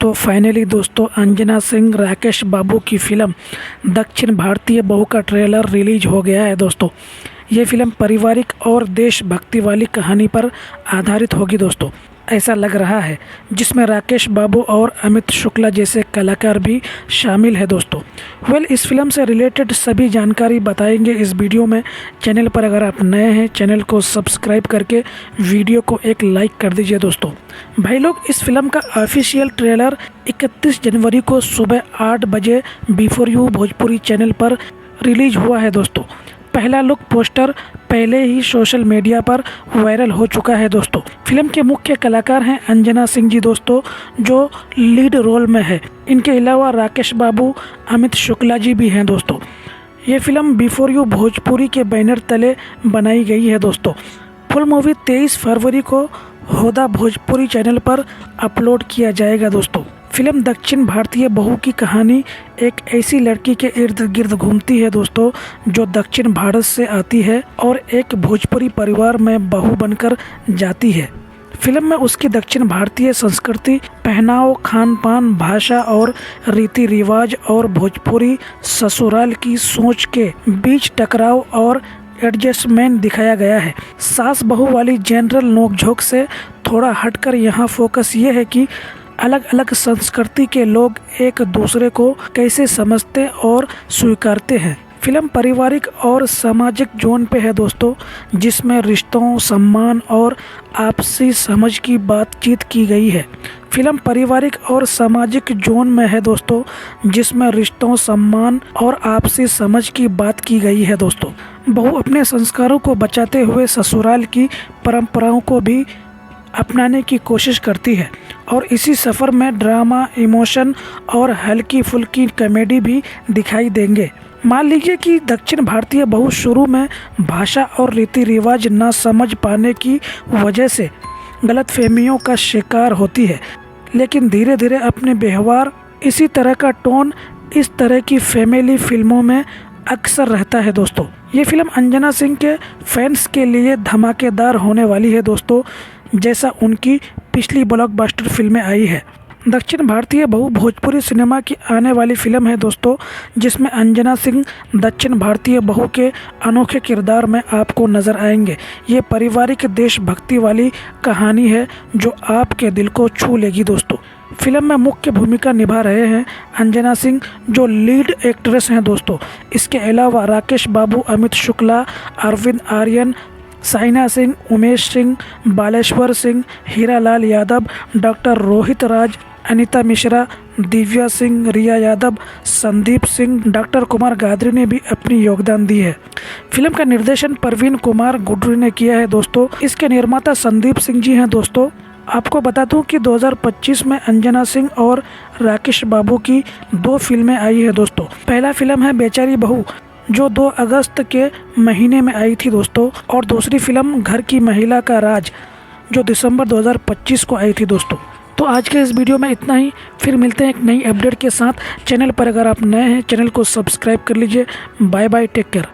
तो फाइनली दोस्तों अंजना सिंह राकेश बाबू की फ़िल्म दक्षिण भारतीय बहू का ट्रेलर रिलीज हो गया है दोस्तों। ये फ़िल्म पारिवारिक और देशभक्ति वाली कहानी पर आधारित होगी दोस्तों, ऐसा लग रहा है, जिसमें राकेश बाबू और अमित शुक्ला जैसे कलाकार भी शामिल है दोस्तों। इस फिल्म से रिलेटेड सभी जानकारी बताएंगे इस वीडियो में। चैनल पर अगर आप नए हैं, चैनल को सब्सक्राइब करके वीडियो को एक लाइक कर दीजिए दोस्तों। भाई लोग, इस फिल्म का ऑफिशियल ट्रेलर 31 जनवरी को सुबह 8 बजे बिफोर यू भोजपुरी चैनल पर रिलीज हुआ है दोस्तों। पहला लुक पोस्टर पहले ही सोशल मीडिया पर वायरल हो चुका है दोस्तों। फिल्म के मुख्य कलाकार हैं अंजना सिंह जी दोस्तों, जो लीड रोल में है। इनके अलावा राकेश बाबू, अमित शुक्ला जी भी हैं दोस्तों। ये फिल्म बिफोर यू भोजपुरी के बैनर तले बनाई गई है दोस्तों। फुल मूवी 23 फरवरी को होदा भोजपुरी चैनल पर अपलोड किया जाएगा दोस्तों। फिल्म दक्षिण भारतीय बहू की कहानी एक ऐसी लड़की के इर्द गिर्द घूमती है दोस्तों, जो दक्षिण भारत से आती है और एक भोजपुरी परिवार में बहू बनकर जाती है। फिल्म में उसकी दक्षिण भारतीय संस्कृति, पहनाव, खान पान, भाषा और रीति रिवाज और भोजपुरी ससुराल की सोच के बीच टकराव और एडजस्टमेंट दिखाया गया है। सास बहू वाली जनरल नोकझोंक से थोड़ा हटकर यहाँ फोकस ये है कि अलग अलग संस्कृति के लोग एक दूसरे को कैसे समझते और स्वीकारते हैं। फिल्म पारिवारिक और सामाजिक जोन पे है दोस्तों, जिसमें रिश्तों, सम्मान और आपसी समझ की बातचीत की गई है। फिल्म पारिवारिक और सामाजिक जोन में है दोस्तों, जिसमें रिश्तों, सम्मान और आपसी समझ की बात की गई है दोस्तों। बहू अपने संस्कारों को बचाते हुए ससुराल की परंपराओं को भी अपनाने की कोशिश करती है और इसी सफ़र में ड्रामा, इमोशन और हल्की फुल्की कॉमेडी भी दिखाई देंगे। मान लीजिए कि दक्षिण भारतीय बहू शुरू में भाषा और रीति रिवाज न समझ पाने की वजह से गलतफहमियों का शिकार होती है, लेकिन धीरे धीरे अपने व्यवहार, इसी तरह का टोन इस तरह की फैमिली फिल्मों में अक्सर रहता है दोस्तों। ये फिल्म अंजना सिंह के फैंस के लिए धमाकेदार होने वाली है दोस्तों, जैसा उनकी पिछली ब्लॉकबस्टर फिल्में आई है। दक्षिण भारतीय बहू भोजपुरी सिनेमा की आने वाली फिल्म है दोस्तों, जिसमें अंजना सिंह दक्षिण भारतीय बहू के अनोखे किरदार में आपको नज़र आएंगे। ये पारिवारिक देशभक्ति वाली कहानी है जो आपके दिल को छू लेगी दोस्तों। फिल्म में मुख्य भूमिका निभा रहे हैं अंजना सिंह, जो लीड एक्ट्रेस हैं दोस्तों। इसके अलावा राकेश बाबू, अमित शुक्ला, अरविंद आर्यन, साइना सिंह, उमेश सिंह, बालेश्वर सिंह, हीरालाल यादव, डॉक्टर रोहित राज, अनीता मिश्रा, दिव्या सिंह, रिया यादव, संदीप सिंह, डॉक्टर कुमार गादरी ने भी अपनी योगदान दी है। फिल्म का निर्देशन प्रवीण कुमार गुडरी ने किया है दोस्तों। इसके निर्माता संदीप सिंह जी हैं दोस्तों। आपको बता दूं कि 2025 में अंजना सिंह और राकेश बाबू की 2 फिल्में आई है दोस्तों। पहला फिल्म है बेचारी बहू, जो 2 अगस्त के महीने में आई थी दोस्तों, और दूसरी फिल्म घर की महिला का राज, जो दिसंबर 2025 को आई थी दोस्तों। तो आज के इस वीडियो में इतना ही, फिर मिलते हैं एक नई अपडेट के साथ। चैनल पर अगर आप नए हैं, चैनल को सब्सक्राइब कर लीजिए। Bye bye, take care.